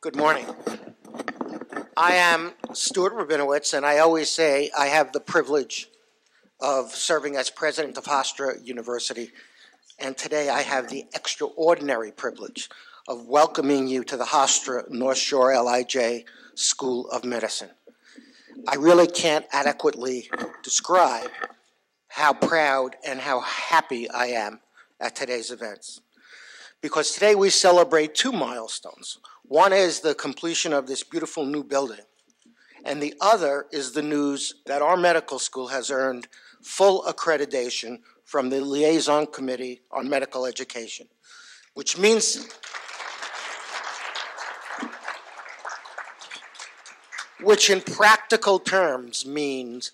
Good morning. I am Stuart Rabinowitz, and I always say I have the privilege of serving as president of Hofstra University, and today I have the extraordinary privilege of welcoming you to the Hofstra North Shore-LIJ School of Medicine. I really can't adequately describe how proud and how happy I am at today's events, because today we celebrate two milestones. One is the completion of this beautiful new building, and the other is the news that our medical school has earned full accreditation from the Liaison Committee on Medical Education, which means which in practical terms means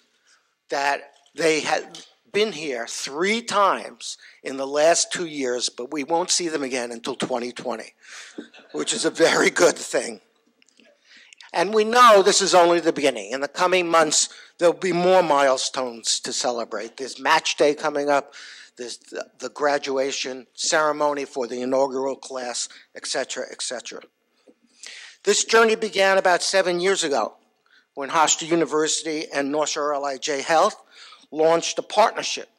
that they had been here 3 times in the last 2 years, but we won't see them again until 2020, which is a very good thing. And we know this is only the beginning. In the coming months, there'll be more milestones to celebrate. There's match day coming up, there's the graduation ceremony for the inaugural class, etc., etc. This journey began about 7 years ago when Hofstra University and North Shore-LIJ Health launched a partnership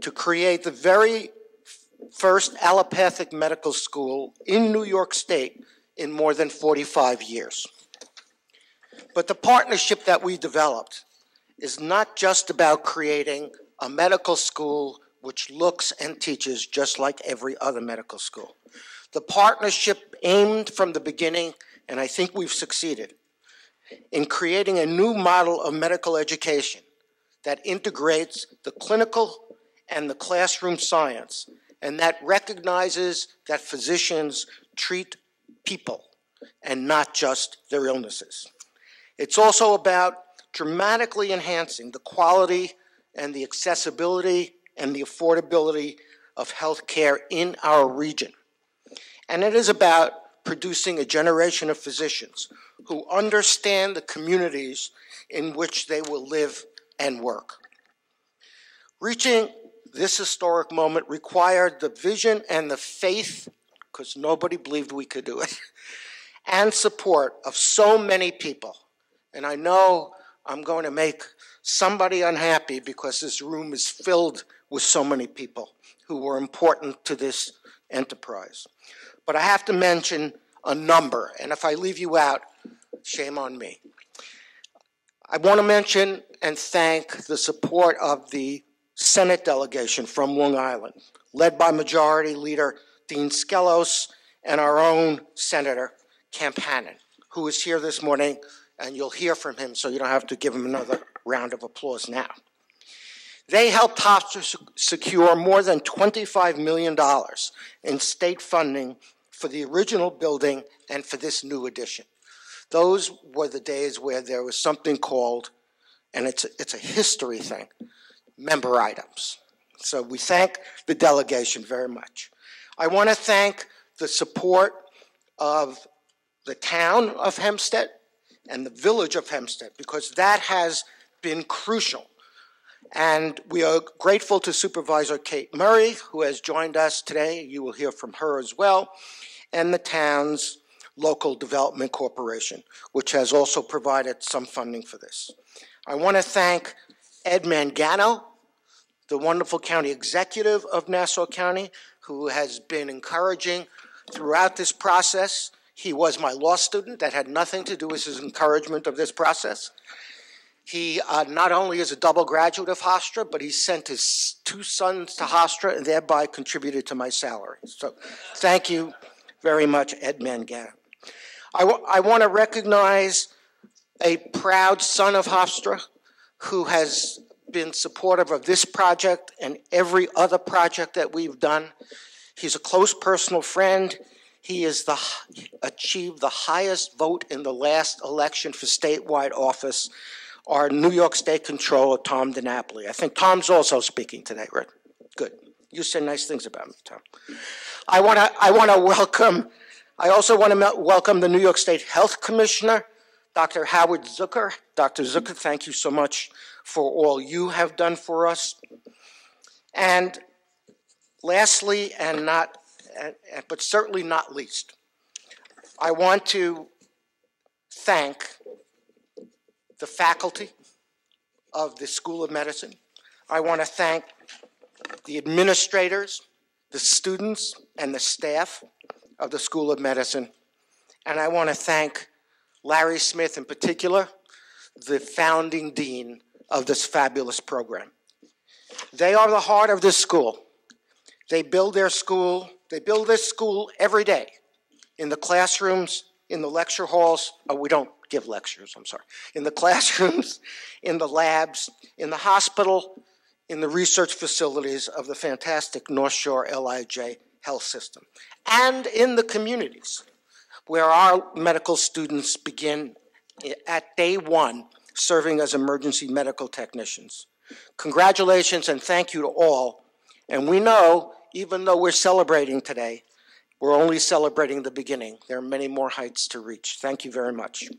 to create the very first allopathic medical school in New York State in more than 45 years. But the partnership that we developed is not just about creating a medical school which looks and teaches just like every other medical school. The partnership aimed from the beginning, and I think we've succeeded, in creating a new model of medical education that integrates the clinical and the classroom science, and that recognizes that physicians treat people and not just their illnesses. It's also about dramatically enhancing the quality and the accessibility and the affordability of healthcare in our region. And it is about producing a generation of physicians who understand the communities in which they will live and work. Reaching this historic moment required the vision and the faith, because nobody believed we could do it, and support of so many people. And I know I'm going to make somebody unhappy because this room is filled with so many people who were important to this enterprise. But I have to mention a number, and if I leave you out, shame on me. I want to mention and thank the support of the Senate delegation from Long Island, led by Majority Leader Dean Skelos and our own Senator Kemp Hannon, who is here this morning, and you'll hear from him, so you don't have to give him another round of applause now. They helped Hofstra secure more than $25 million in state funding for the original building and for this new addition. Those were the days where there was something called, and it's a history thing, member items. So we thank the delegation very much. I want to thank the support of the town of Hempstead and the village of Hempstead, because that has been crucial. And we are grateful to Supervisor Kate Murray, who has joined us today. You will hear from her as well, and the town's Local Development Corporation, which has also provided some funding for this. I want to thank Ed Mangano, the wonderful county executive of Nassau County, who has been encouraging throughout this process. He was my law student. That had nothing to do with his encouragement of this process. He not only is a double graduate of Hofstra, but he sent his 2 sons to Hofstra and thereby contributed to my salary. So thank you very much, Ed Mangano. I want to recognize a proud son of Hofstra who has been supportive of this project and every other project that we've done. He's a close personal friend. He has achieved the highest vote in the last election for statewide office, our New York State Controller, Tom DiNapoli. I think Tom's also speaking today, right? Good. You say nice things about me, Tom. I also want to welcome the New York State Health Commissioner, Dr. Howard Zucker. Dr. Zucker, thank you so much for all you have done for us. And lastly, but certainly not least, I want to thank the faculty of the School of Medicine. I want to thank the administrators, the students, and the staff of the School of Medicine. And I want to thank Larry Smith in particular, the founding dean of this fabulous program. They are the heart of this school. They build their school, they build this school every day in the classrooms, in the lecture halls. Oh, we don't give lectures, I'm sorry. In the classrooms, in the labs, in the hospital, in the research facilities of the fantastic North Shore-LIJ health system, and in the communities where our medical students begin at day one serving as emergency medical technicians. Congratulations and thank you to all. And we know, even though we're celebrating today, we're only celebrating the beginning. There are many more heights to reach. Thank you very much.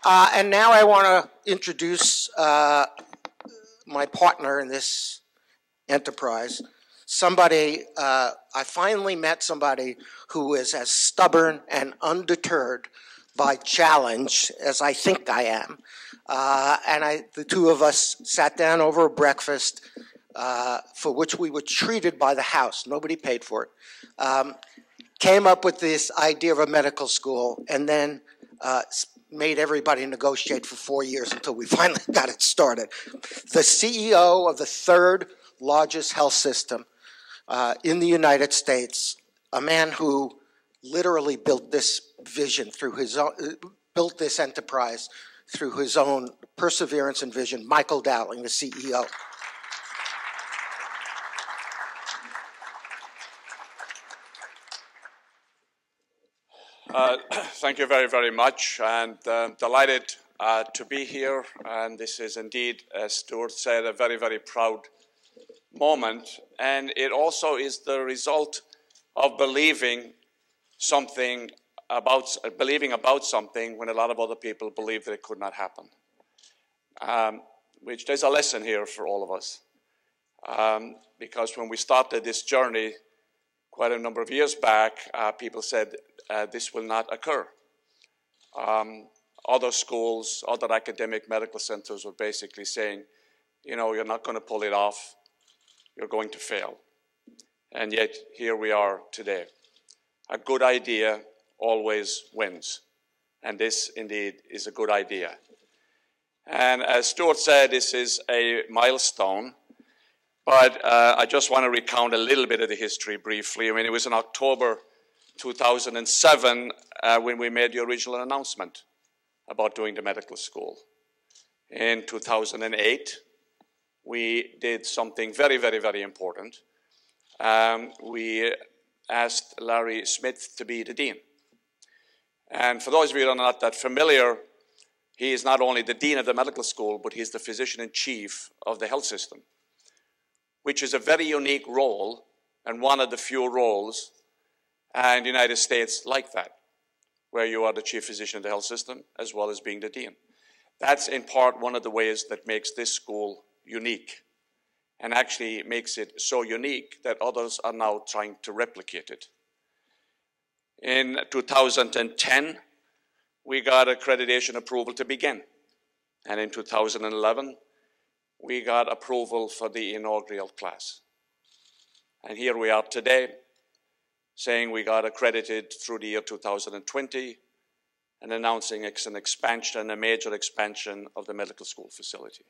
And now I want to introduce my partner in this enterprise, somebody, I finally met somebody who is as stubborn and undeterred by challenge as I think I am. And the two of us sat down over a breakfast for which we were treated by the house. Nobody paid for it. Came up with this idea of a medical school and then made everybody negotiate for 4 years until we finally got it started. The CEO of the third largest health system in the United States, a man who literally built this vision through his own, built this enterprise through his own perseverance and vision, Michael Dowling, the CEO. Thank you very, very much, and delighted to be here. And this is indeed, as Stuart said, a very, very proud moment. And it also is the result of believing about something when a lot of other people believed that it could not happen. Which there's a lesson here for all of us. Because when we started this journey quite a number of years back, people said, this will not occur. Other schools, other academic medical centers were basically saying, you know, you're not going to pull it off, you're going to fail. And yet, here we are today. A good idea always wins. And this, indeed, is a good idea. And as Stuart said, this is a milestone. But I just want to recount a little bit of the history briefly. I mean, it was in October 2007 when we made the original announcement about doing the medical school. In 2008, we did something very, very, very important. We asked Larry Smith to be the dean. And for those of you who are not that familiar, he is not only the dean of the medical school, but he's the physician-in-chief of the health system, which is a very unique role and one of the few roles in the United States like that, where you are the chief physician of the health system as well as being the dean. That's in part one of the ways that makes this school unique, and actually makes it so unique that others are now trying to replicate it. In 2010, we got accreditation approval to begin. And in 2011, we got approval for the inaugural class. And here we are today, saying we got accredited through the year 2020 and announcing it's an expansion, a major expansion of the medical school facility.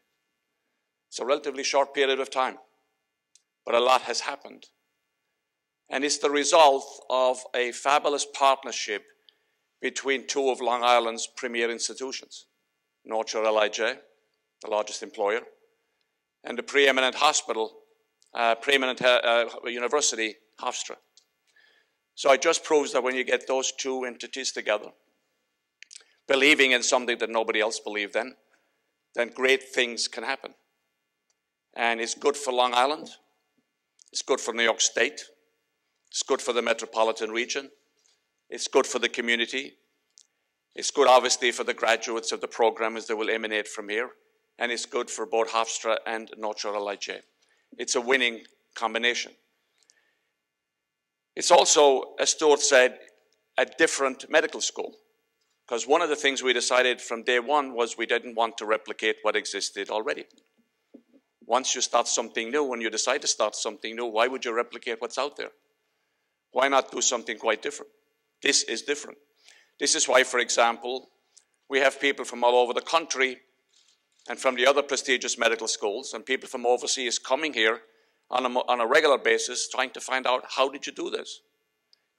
It's a relatively short period of time, but a lot has happened. And it's the result of a fabulous partnership between two of Long Island's premier institutions, North Shore-LIJ, the largest employer, and the preeminent university, Hofstra. So it just proves that when you get those two entities together, believing in something that nobody else believed in, then great things can happen. And it's good for Long Island, it's good for New York State, it's good for the metropolitan region, it's good for the community, it's good obviously for the graduates of the programs that will emanate from here, and it's good for both Hofstra and North Shore-LIJ. It's a winning combination. It's also, as Stuart said, a different medical school. Because one of the things we decided from day one was we didn't want to replicate what existed already. Once you start something new, when you decide to start something new, why would you replicate what's out there? Why not do something quite different? This is different. This is why, for example, we have people from all over the country and from the other prestigious medical schools and people from overseas coming here on a regular basis trying to find out, how did you do this?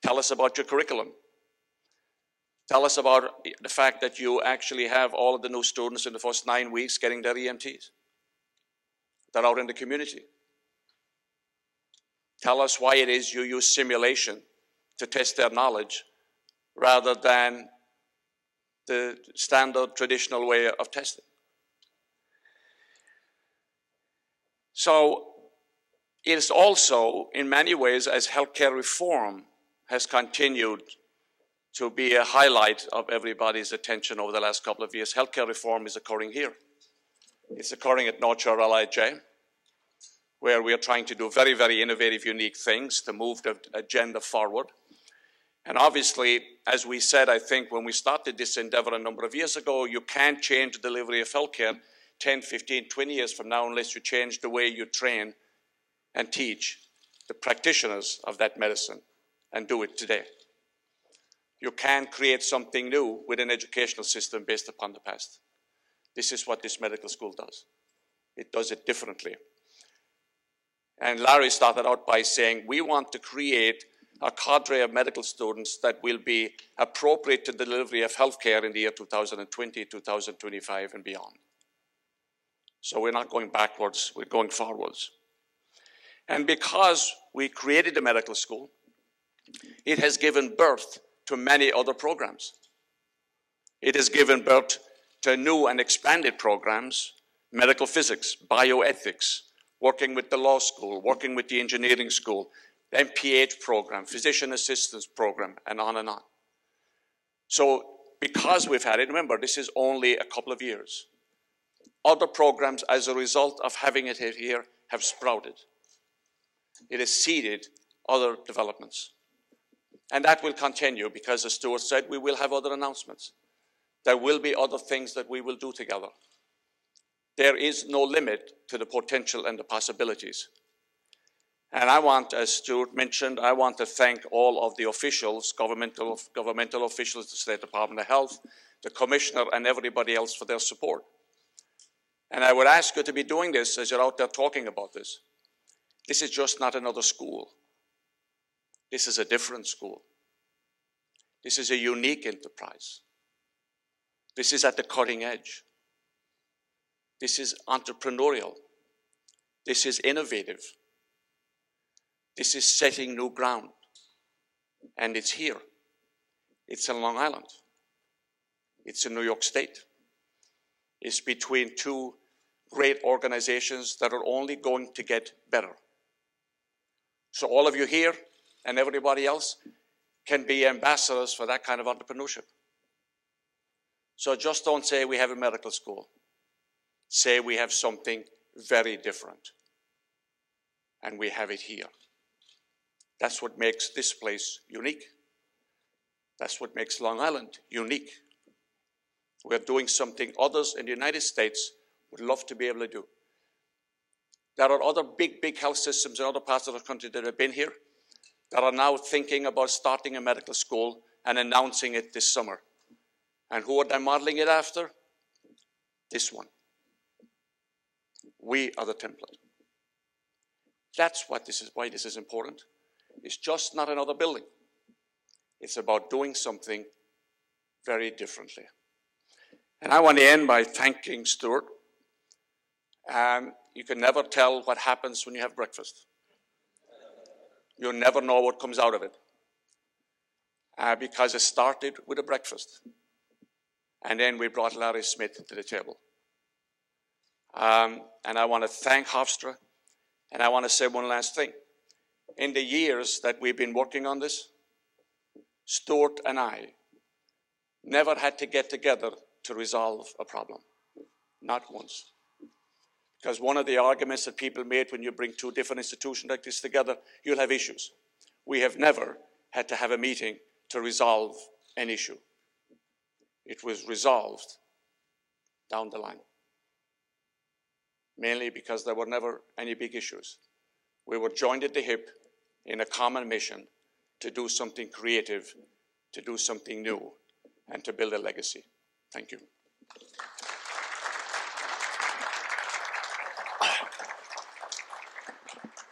Tell us about your curriculum. Tell us about the fact that you actually have all of the new students in the first 9 weeks getting their EMTs. They're out in the community. Tell us why it is you use simulation to test their knowledge rather than the standard traditional way of testing. So it is also, in many ways, as healthcare reform has continued to be a highlight of everybody's attention over the last couple of years, healthcare reform is occurring here. It's occurring at Shore-LIJ, where we are trying to do very, very innovative, unique things to move the agenda forward. And obviously, as we said, I think, when we started this endeavor a number of years ago, you can't change the delivery of healthcare 10, 15, 20 years from now unless you change the way you train and teach the practitioners of that medicine and do it today. You can't create something new with an educational system based upon the past. This is what this medical school does. It does it differently. And Larry started out by saying, we want to create a cadre of medical students that will be appropriate to the delivery of healthcare in the year 2020, 2025, and beyond. So we're not going backwards, we're going forwards. And because we created the medical school, it has given birth to many other programs. It has given birth to new and expanded programs, medical physics, bioethics, working with the law school, working with the engineering school, the MPH program, physician assistance program, and on and on. So because we've had it, remember, this is only a couple of years. Other programs, as a result of having it here, have sprouted. It has seeded other developments. And that will continue because, as Stuart said, we will have other announcements. There will be other things that we will do together. There is no limit to the potential and the possibilities. And I want, as Stuart mentioned, I want to thank all of the officials, governmental officials, the State Department of Health, the Commissioner, and everybody else for their support. And I would ask you to be doing this as you're out there talking about this. This is just not another school. This is a different school. This is a unique enterprise. This is at the cutting edge. This is entrepreneurial. This is innovative. This is setting new ground. And it's here. It's in Long Island. It's in New York State. It's between two great organizations that are only going to get better. So all of you here and everybody else can be ambassadors for that kind of entrepreneurship. So just don't say we have a medical school. Say we have something very different. And we have it here. That's what makes this place unique. That's what makes Long Island unique. We're doing something others in the United States would love to be able to do. There are other big health systems in other parts of the country that have been here that are now thinking about starting a medical school and announcing it this summer. And who are they modeling it after? This one. We are the template. That's what this is, why this is important. It's just not another building. It's about doing something very differently. And I want to end by thanking Stuart. You can never tell what happens when you have breakfast. You'll never know what comes out of it. Because it started with a breakfast. And then we brought Larry Smith to the table. And I want to thank Hofstra. And I want to say one last thing. In the years that we've been working on this, Stuart and I never had to get together to resolve a problem. Not once. Because one of the arguments that people made when you bring two different institutions like this together, you'll have issues. We have never had to have a meeting to resolve an issue. It was resolved down the line, mainly because there were never any big issues. We were joined at the hip in a common mission to do something creative, to do something new, and to build a legacy. Thank you.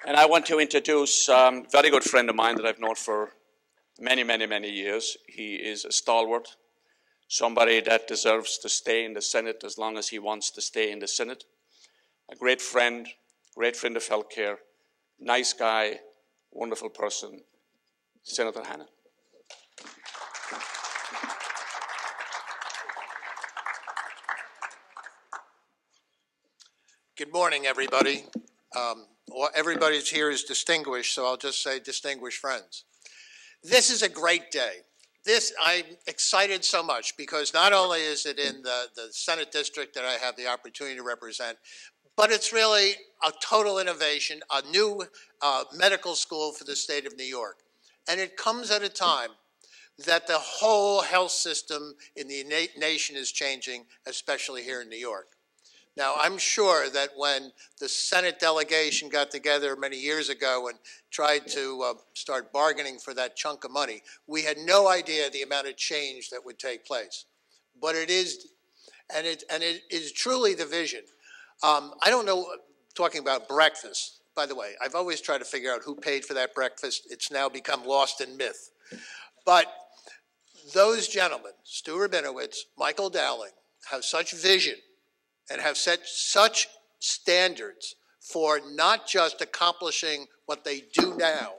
And I want to introduce a very good friend of mine that I've known for many, many, many years. He is a stalwart, somebody that deserves to stay in the Senate as long as he wants to stay in the Senate. A great friend of healthcare, nice guy, wonderful person, Senator Hannon. Good morning, everybody. Everybody's here is distinguished, so I'll just say distinguished friends. This is a great day. I'm excited so much because not only is it in the Senate district that I have the opportunity to represent, but it's really a total innovation, a new medical school for the state of New York. And it comes at a time that the whole health system in the nation is changing, especially here in New York. Now, I'm sure that when the Senate delegation got together many years ago and tried to start bargaining for that chunk of money, we had no idea the amount of change that would take place. But it is, and it is truly the vision. I don't know, talking about breakfast, by the way, I've always tried to figure out who paid for that breakfast. It's now become lost in myth. But those gentlemen, Stu Rabinowitz, Michael Dowling, have such vision and have set such standards for not just accomplishing what they do now,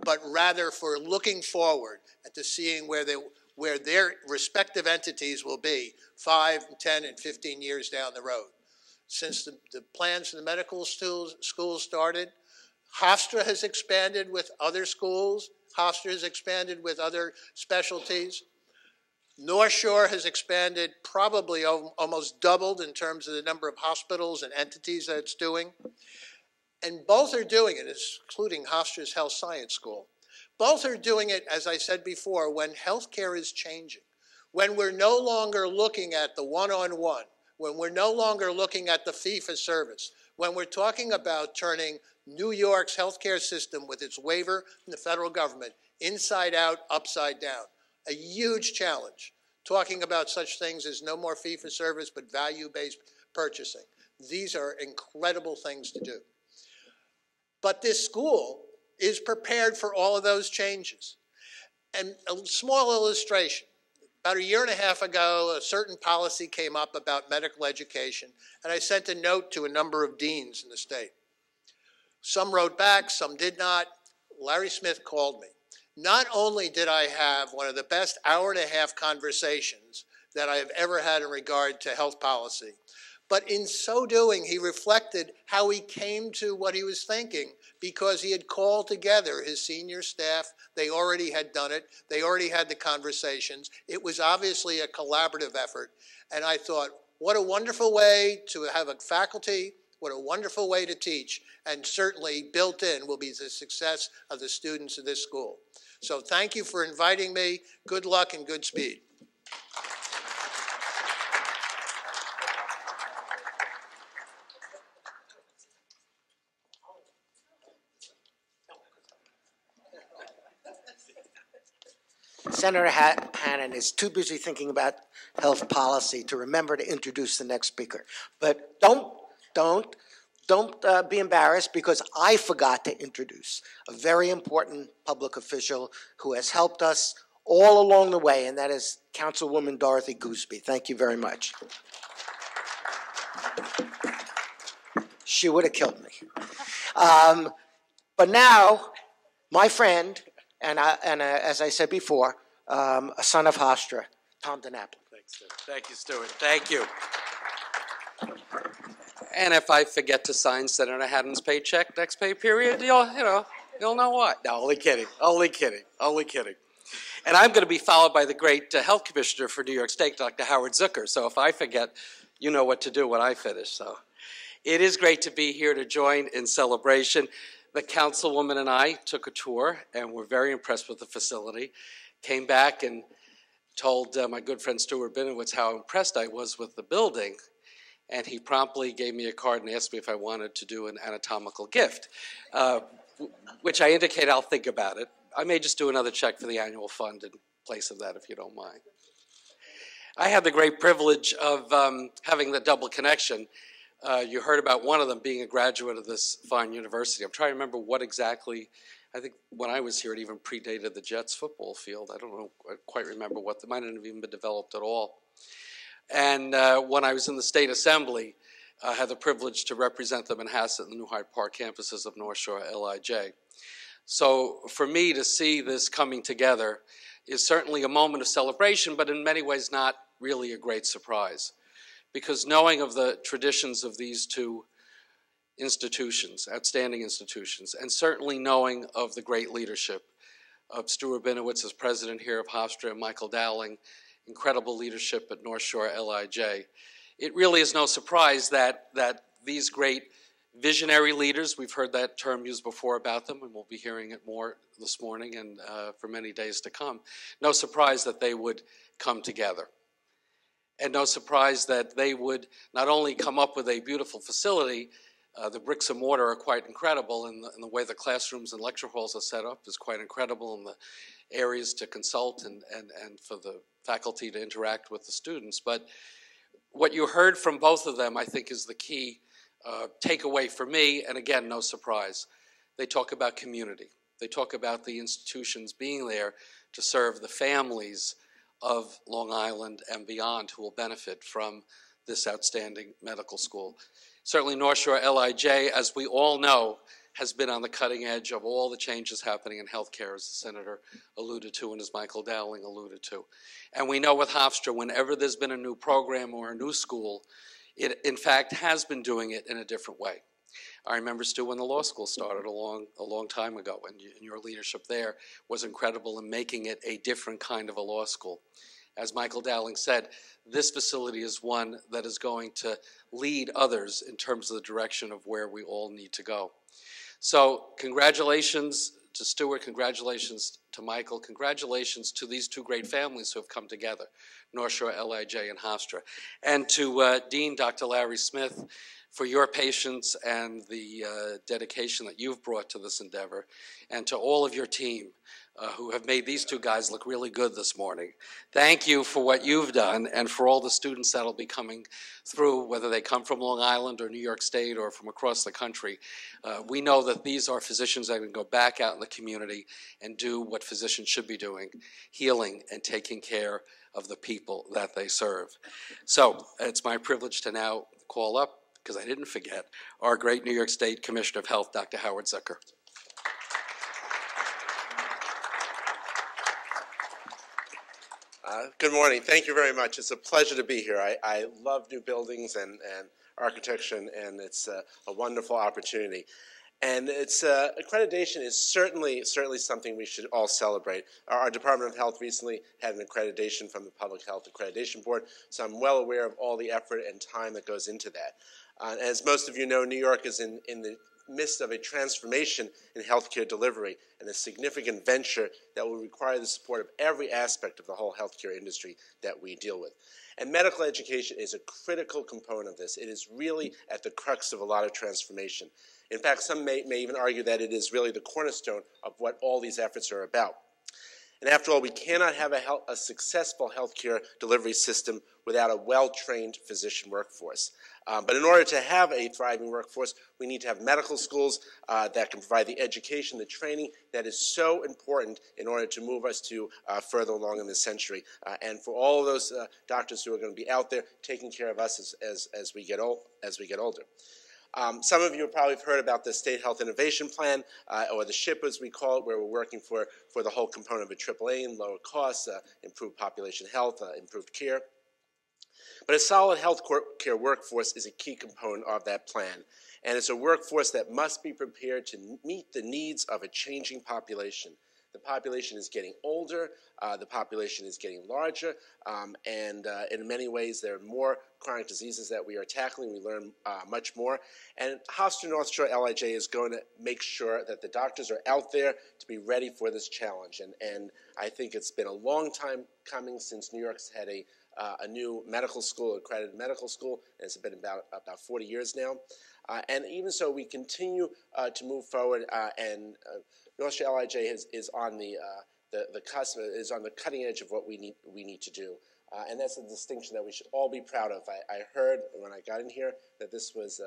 but rather for looking forward and to seeing where their respective entities will be 5, 10, and 15 years down the road. Since the plans for the medical schools started, Hofstra has expanded with other schools. Hofstra has expanded with other specialties. North Shore has expanded, probably almost doubled in terms of the number of hospitals and entities that it's doing. And both are doing it, including Hofstra's Health Science School. Both are doing it, as I said before, when healthcare is changing, when we're no longer looking at the one-on-one, when we're no longer looking at the fee-for-service, when we're talking about turning New York's healthcare system with its waiver from the federal government inside out, upside down. A huge challenge, talking about such things as no more fee-for-service but value-based purchasing. These are incredible things to do. But this school is prepared for all of those changes. And a small illustration. About 1.5 years ago, a certain policy came up about medical education, and I sent a note to a number of deans in the state. Some wrote back, some did not. Larry Smith called me. Not only did I have one of the best 1.5 hour conversations that I have ever had in regard to health policy, but in so doing, he reflected how he came to what he was thinking because he had called together his senior staff. They already had done it. They already had the conversations. It was obviously a collaborative effort. And I thought, what a wonderful way to have a faculty, what a wonderful way to teach, and certainly built in will be the success of the students of this school. So thank you for inviting me. Good luck and good speed. Senator Hannon is too busy thinking about health policy to remember to introduce the next speaker. But don't be embarrassed because I forgot to introduce a very important public official who has helped us all along the way, and that is Councilwoman Dorothy Gooseby. Thank you very much. She would have killed me. But now, my friend, and as I said before, a son of Hofstra, Tom DiNapoli. Thanks, Stuart. Thank you, Stuart. Thank you. And if I forget to sign Senator Haddon's paycheck next pay period, you'll know what. No, only kidding. And I'm going to be followed by the great health commissioner for New York State, Dr. Howard Zucker. So if I forget, you know what to do when I finish. So, It is great to be here to join in celebration. The councilwoman and I took a tour and were very impressed with the facility. Came back and told my good friend Stuart Binowitz how impressed I was with the building. And he promptly gave me a card and asked me if I wanted to do an anatomical gift, which I indicate I'll think about it. I may just do another check for the annual fund in place of that, if you don't mind. I had the great privilege of having the double connection. You heard about one of them being a graduate of this fine university. I'm trying to remember what exactly, I think when I was here it even predated the Jets football field. I don't know, I quite remember what, it might not have even been developed at all. And when I was in the State Assembly, I had the privilege to represent them in Hassett and the New Hyde Park campuses of North Shore-LIJ. So for me to see this coming together is certainly a moment of celebration, but in many ways not really a great surprise. Because knowing of the traditions of these two institutions, outstanding institutions, and certainly knowing of the great leadership of Stuart Binowitz as president here of Hofstra and Michael Dowling, incredible leadership at North Shore-LIJ, it really is no surprise that these great visionary leaders, we've heard that term used before about them, and we'll be hearing it more this morning and for many days to come, no surprise that they would come together. And no surprise that they would not only come up with a beautiful facility, the bricks and mortar are quite incredible, and the way the classrooms and lecture halls are set up is quite incredible, and the areas to consult and for the faculty to interact with the students. But what you heard from both of them, I think, is the key takeaway for me, and again, no surprise. They talk about community. They talk about the institutions being there to serve the families of Long Island and beyond who will benefit from this outstanding medical school. Certainly North Shore-LIJ, as we all know, has been on the cutting edge of all the changes happening in healthcare, as the Senator alluded to and as Michael Dowling alluded to. And we know with Hofstra, whenever there's been a new program or a new school, it in fact has been doing it in a different way. I remember, Stu, when the law school started a long time ago, and your leadership there was incredible in making it a different kind of a law school. As Michael Dowling said, this facility is one that is going to lead others in terms of the direction of where we all need to go. So congratulations to Stuart, congratulations to Michael, congratulations to these two great families who have come together, North Shore-LIJ and Hofstra. And to Dean Dr. Larry Smith, for your patience and the dedication that you've brought to this endeavor, and to all of your team who have made these two guys look really good this morning. Thank you for what you've done, and for all the students that'll be coming through, whether they come from Long Island or New York State or from across the country. We know that these are physicians that can go back out in the community and do what physicians should be doing, healing and taking care of the people that they serve. So it's my privilege to now call up, because I didn't forget, our great New York State Commissioner of Health, Dr. Howard Zucker. Good morning. Thank you very much. It's a pleasure to be here. I love new buildings and architecture, and it's a wonderful opportunity. And it's accreditation is certainly something we should all celebrate. Our Department of Health recently had an accreditation from the Public Health Accreditation Board, so I'm well aware of all the effort and time that goes into that. As most of you know, New York is in the midst of a transformation in healthcare delivery, and a significant venture that will require the support of every aspect of the whole healthcare industry that we deal with. And medical education is a critical component of this. It is really at the crux of a lot of transformation. In fact, some may even argue that it is really the cornerstone of what all these efforts are about. And after all, we cannot have a successful healthcare delivery system without a well-trained physician workforce. But in order to have a thriving workforce, we need to have medical schools that can provide the education, the training that is so important in order to move us to further along in this century. And for all of those doctors who are going to be out there taking care of us as we get older. Some of you have probably heard about the State Health Innovation Plan, or the SHIP as we call it, where we're working for the whole component of a triple aim, lower costs, improved population health, improved care. But a solid health care workforce is a key component of that plan. And it's a workforce that must be prepared to meet the needs of a changing population. The population is getting older, the population is getting larger, and in many ways there are more chronic diseases that we are tackling. We learn much more. And Hofstra North Shore-LIJ is going to make sure that the doctors are out there to be ready for this challenge. And I think it's been a long time coming since New York's had a new medical school, accredited medical school, and it's been about 40 years now. And even so, we continue to move forward, and North Shore-LIJ is on the cusp, is on the cutting edge of what we need to do. And that's a distinction that we should all be proud of. I heard when I got in here that this was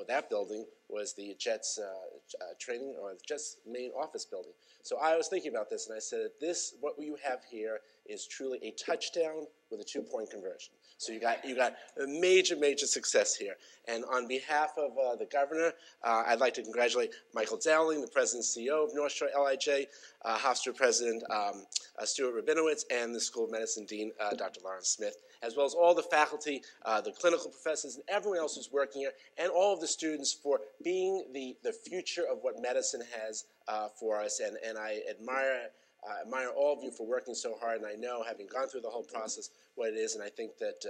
that building was the Jets training, or the Jets main office building. So I was thinking about this, and I said, what you have here is truly a touchdown with a 2-point conversion. So you got a major success here. And on behalf of the governor, I'd like to congratulate Michael Dowling, the president and CEO of North Shore-LIJ, Hofstra President Stuart Rabinowitz, and the School of Medicine Dean, Dr. Lawrence Smith, as well as all the faculty, the clinical professors, and everyone else who's working here, and all of the students for being the future of what medicine has for us. And I admire all of you for working so hard, and I know, having gone through the whole process, what it is, and I think that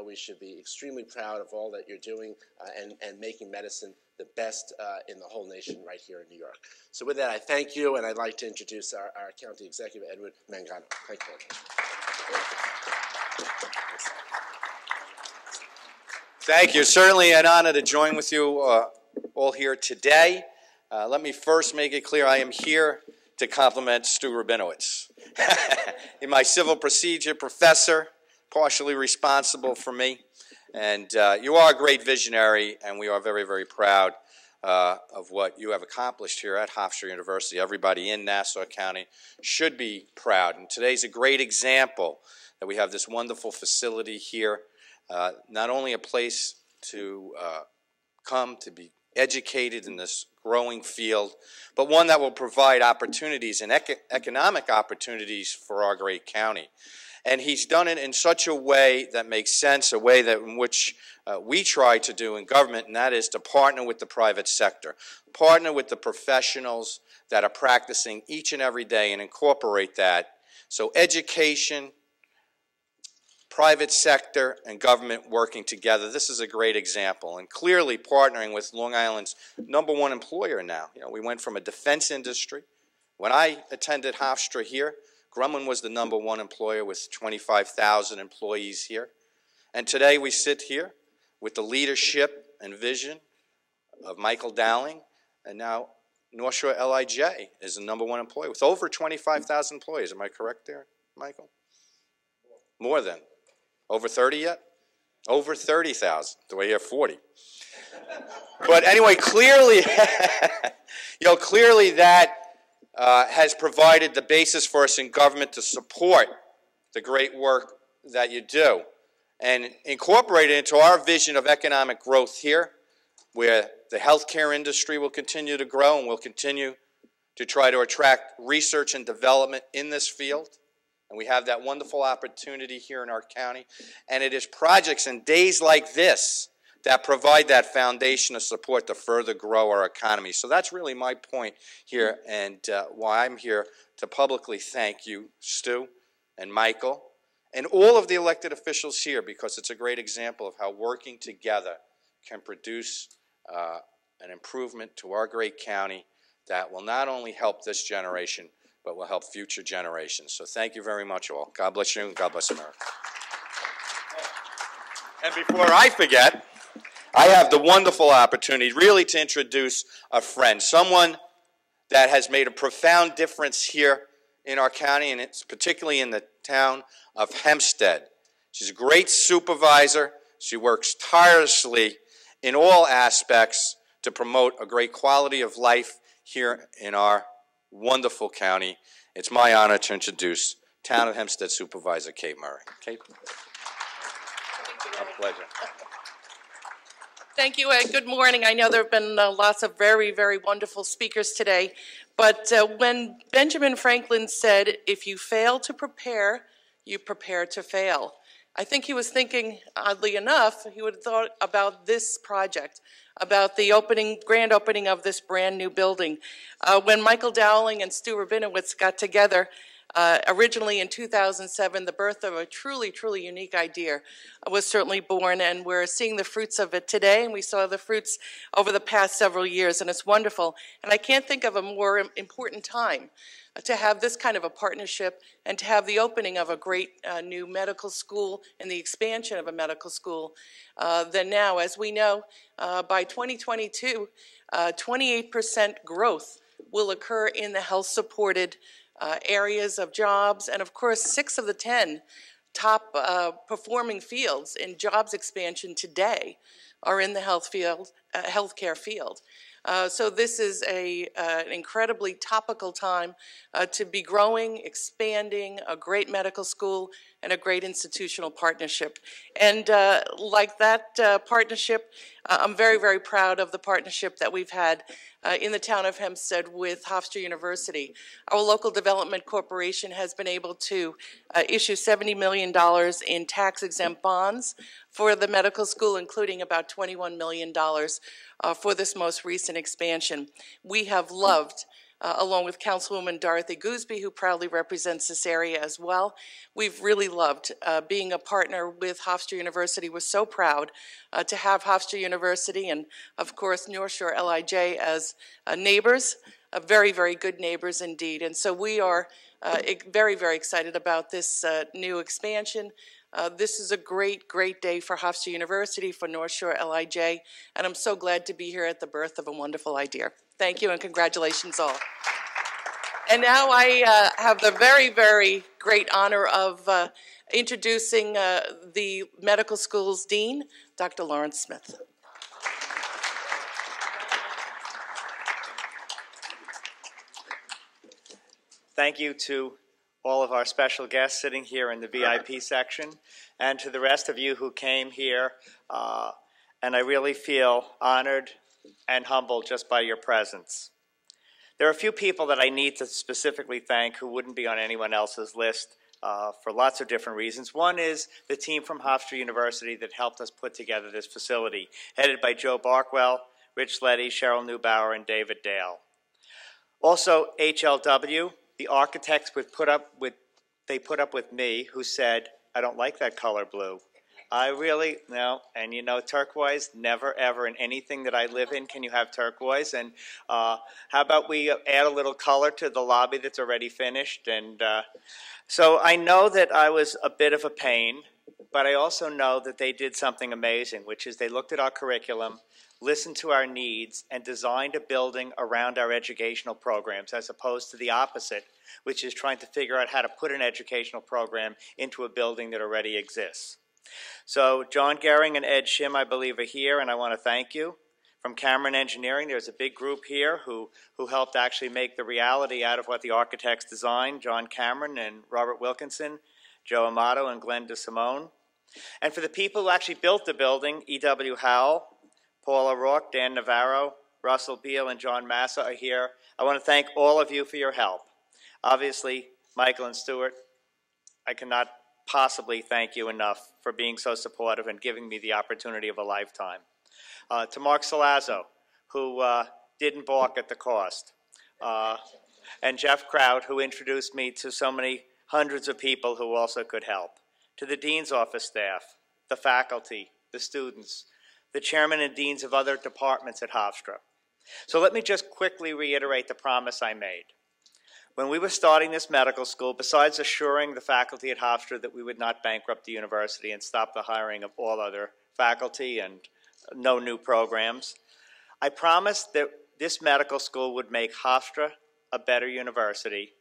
we should be extremely proud of all that you're doing and making medicine the best in the whole nation right here in New York. So with that, I thank you, and I'd like to introduce our county executive, Edward Mangano. Thank you very much. Thank you. Certainly an honor to join with you all here today. Let me first make it clear I am here to compliment Stu Rabinowitz. He's my civil procedure professor, partially responsible for me. And you are a great visionary, and we are very proud of what you have accomplished here at Hofstra University. Everybody in Nassau County should be proud. And today's a great example that we have this wonderful facility here, not only a place to come to be educated in this growing field, but one that will provide opportunities and economic opportunities for our great county. And he's done it in such a way that makes sense, a way that in which we try to do in government, and that is to partner with the private sector, partner with the professionals that are practicing each and every day and incorporate that. So education, private sector, and government working together. This is a great example, and clearly partnering with Long Island's #1 employer now. You know, we went from a defense industry. When I attended Hofstra here, Grumman was the #1 employer with 25,000 employees here. And today we sit here with the leadership and vision of Michael Dowling, and now North Shore-LIJ is the #1 employer with over 25,000 employees. Am I correct there, Michael? More than. Over 30 yet? Over 30,000. Do I hear 40? But anyway, clearly, clearly that has provided the basis for us in government to support the great work that you do and incorporate it into our vision of economic growth here, where the healthcare industry will continue to grow and we'll continue to try to attract research and development in this field. And we have that wonderful opportunity here in our county. And it is projects and days like this that provide that foundation of support to further grow our economy. So that's really my point here, and why I'm here to publicly thank you, Stu and Michael, and all of the elected officials here, because it's a great example of how working together can produce an improvement to our great county that will not only help this generation, but will help future generations. So thank you very much all. God bless you and God bless America. And before I forget, I have the wonderful opportunity really to introduce a friend, someone that has made a profound difference here in our county, and it's particularly in the town of Hempstead. She's a great supervisor. She works tirelessly in all aspects to promote a great quality of life here in our wonderful county. It's my honor to introduce Town of Hempstead Supervisor Kate Murray. Kate? A pleasure. Thank you, Ed. Good morning. I know there have been lots of very wonderful speakers today, but when Benjamin Franklin said, if you fail to prepare, you prepare to fail, I think he was thinking, oddly enough, he would have thought about this project. about the grand opening of this brand new building. When Michael Dowling and Stu Rabinowitz got together, originally in 2007, the birth of a truly, truly unique idea was certainly born, and we're seeing the fruits of it today, and we saw the fruits over the past several years, and it's wonderful. And I can't think of a more important time to have this kind of a partnership and to have the opening of a great new medical school and the expansion of a medical school than now. As we know, by 2022, 28% growth will occur in the health-supported areas of jobs, and of course 6 of the 10 top performing fields in jobs expansion today are in the healthcare field. So this is an incredibly topical time to be growing, expanding a great medical school and a great institutional partnership. And like that partnership, I'm very, very proud of the partnership that we've had in the town of Hempstead with Hofstra University. Our local development corporation has been able to issue $70 million in tax-exempt bonds for the medical school, including about $21 million for this most recent expansion. We have loved, along with Councilwoman Dorothy Gooseby, who proudly represents this area as well, we've really loved being a partner with Hofstra University. We're so proud to have Hofstra University and, of course, North Shore-LIJ as neighbors, very, very good neighbors indeed. And so we are very, very excited about this new expansion. This is a great, great day for Hofstra University, for North Shore-LIJ, and I'm so glad to be here at the birth of a wonderful idea. Thank you and congratulations all. And now I have the very, very great honor of introducing the medical school's dean, Dr. Lawrence Smith. Thank you to all of our special guests sitting here in the VIP section, and to the rest of you who came here. And I really feel honored and humbled just by your presence. There are a few people that I need to specifically thank who wouldn't be on anyone else's list for lots of different reasons. One is the team from Hofstra University that helped us put together this facility, headed by Joe Barkwell, Rich Letty, Cheryl Neubauer, and David Dale. Also, HLW, the architects put up with me, who said, I don't like that color blue. I really, no, and you know, turquoise, never ever in anything that I live in can you have turquoise. And how about we add a little color to the lobby that's already finished? And so I know that I was a bit of a pain, but I also know that they did something amazing, which is they looked at our curriculum, listened to our needs, and designed a building around our educational programs, as opposed to the opposite, which is trying to figure out how to put an educational program into a building that already exists. So John Gehring and Ed Shim, I believe, are here, and I want to thank you. From Cameron Engineering, there's a big group here who helped actually make the reality out of what the architects designed, John Cameron and Robert Wilkinson, Joe Amato and Glenn DeSimone. And for the people who actually built the building, E.W. Howell, Paul O'Rourke, Dan Navarro, Russell Beal, and John Massa are here. I want to thank all of you for your help. Obviously, Michael and Stuart, I cannot possibly thank you enough for being so supportive and giving me the opportunity of a lifetime. To Mark Salazzo, who didn't balk at the cost, and Jeff Kraut, who introduced me to so many hundreds of people who also could help. To the Dean's office staff, the faculty, the students, the chairman and deans of other departments at Hofstra. So let me just quickly reiterate the promise I made. When we were starting this medical school, besides assuring the faculty at Hofstra that we would not bankrupt the university and stop the hiring of all other faculty and no new programs, I promised that this medical school would make Hofstra a better university,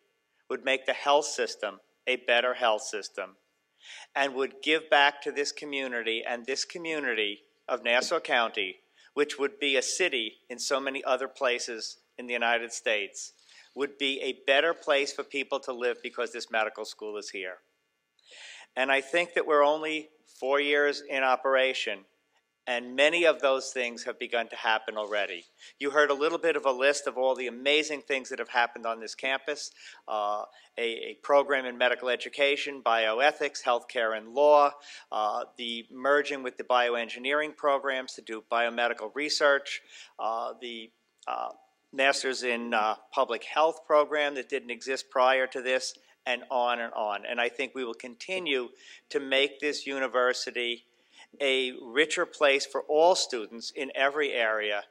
would make the health system a better health system, and would give back to this community and this community of Nassau County, which would be a city in so many other places in the United States, would be a better place for people to live because this medical school is here. And I think that we're only 4 years in operation, And many of those things have begun to happen already. You heard a little bit of a list of all the amazing things that have happened on this campus. A program in medical education, bioethics, healthcare and law, the merging with the bioengineering programs to do biomedical research, the Masters in Public Health program that didn't exist prior to this, and on and on. And I think we will continue to make this university a richer place for all students in every area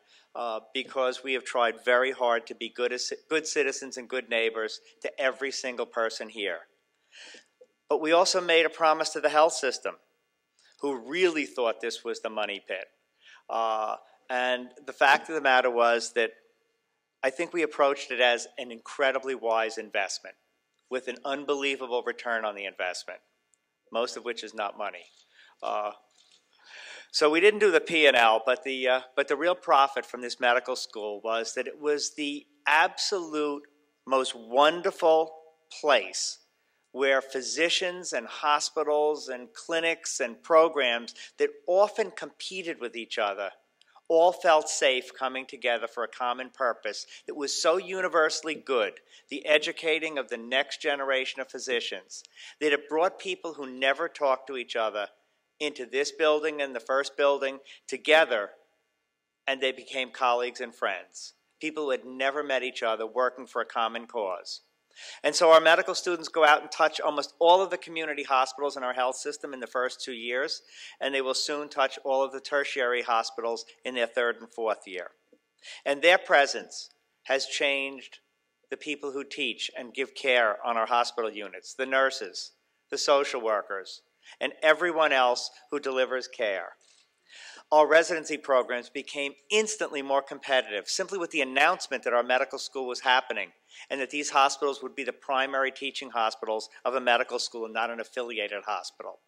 because we have tried very hard to be good citizens and good neighbors to every single person here. But we also made a promise to the health system, who really thought this was the money pit. And the fact of the matter was that I think we approached it as an incredibly wise investment with an unbelievable return on the investment, most of which is not money. So we didn't do the P&L, but the real profit from this medical school was that it was the absolute most wonderful place where physicians and hospitals and clinics and programs that often competed with each other all felt safe coming together for a common purpose that was so universally good, the educating of the next generation of physicians, that it brought people who never talked to each other into this building and the first building together, and they became colleagues and friends, people who had never met each other working for a common cause. And so our medical students go out and touch almost all of the community hospitals in our health system in the first 2 years, and they will soon touch all of the tertiary hospitals in their third and fourth year. And their presence has changed the people who teach and give care on our hospital units, the nurses, the social workers, and everyone else who delivers care. Our residency programs became instantly more competitive simply with the announcement that our medical school was happening and that these hospitals would be the primary teaching hospitals of a medical school and not an affiliated hospital.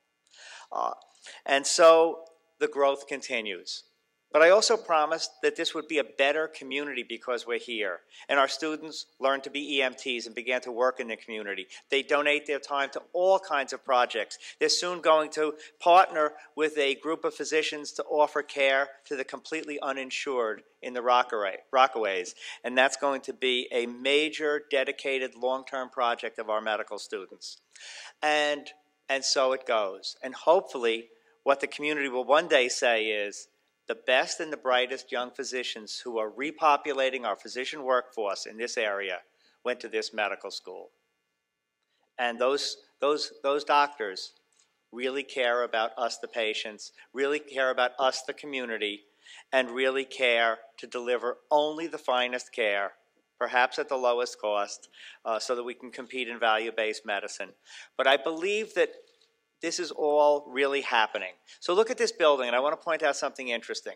And so the growth continues. But I also promised that this would be a better community because we're here. And our students learned to be EMTs and began to work in the community. They donate their time to all kinds of projects. They're soon going to partner with a group of physicians to offer care to the completely uninsured in the Rockaways. And that's going to be a major, dedicated, long-term project of our medical students. And so it goes. And hopefully, what the community will one day say is, the best and the brightest young physicians who are repopulating our physician workforce in this area went to this medical school. And those doctors really care about us, the patients, really care about us, the community, and really care to deliver only the finest care, perhaps at the lowest cost, so that we can compete in value-based medicine. But I believe that this is all really happening. So look at this building, and I want to point out something interesting.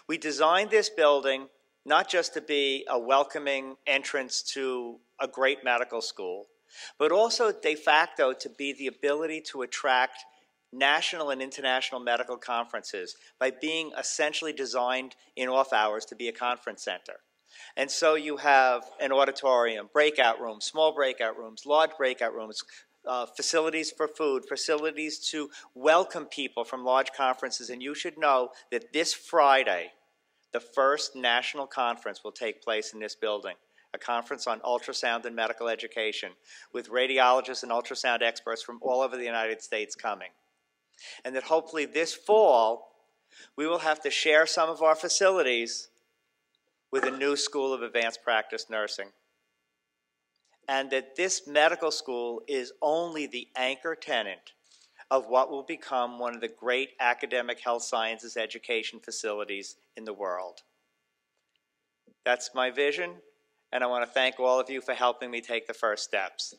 We designed this building not just to be a welcoming entrance to a great medical school, but also de facto to be the ability to attract national and international medical conferences by being essentially designed in off hours to be a conference center. And so you have an auditorium, breakout rooms, small breakout rooms, large breakout rooms, facilities for food, facilities to welcome people from large conferences. And you should know that this Friday, the first national conference will take place in this building, a conference on ultrasound and medical education with radiologists and ultrasound experts from all over the United States coming. And that hopefully this fall, we will have to share some of our facilities with a new school of advanced practice nursing. And that this medical school is only the anchor tenant of what will become one of the great academic health sciences education facilities in the world. That's my vision, and I want to thank all of you for helping me take the first steps.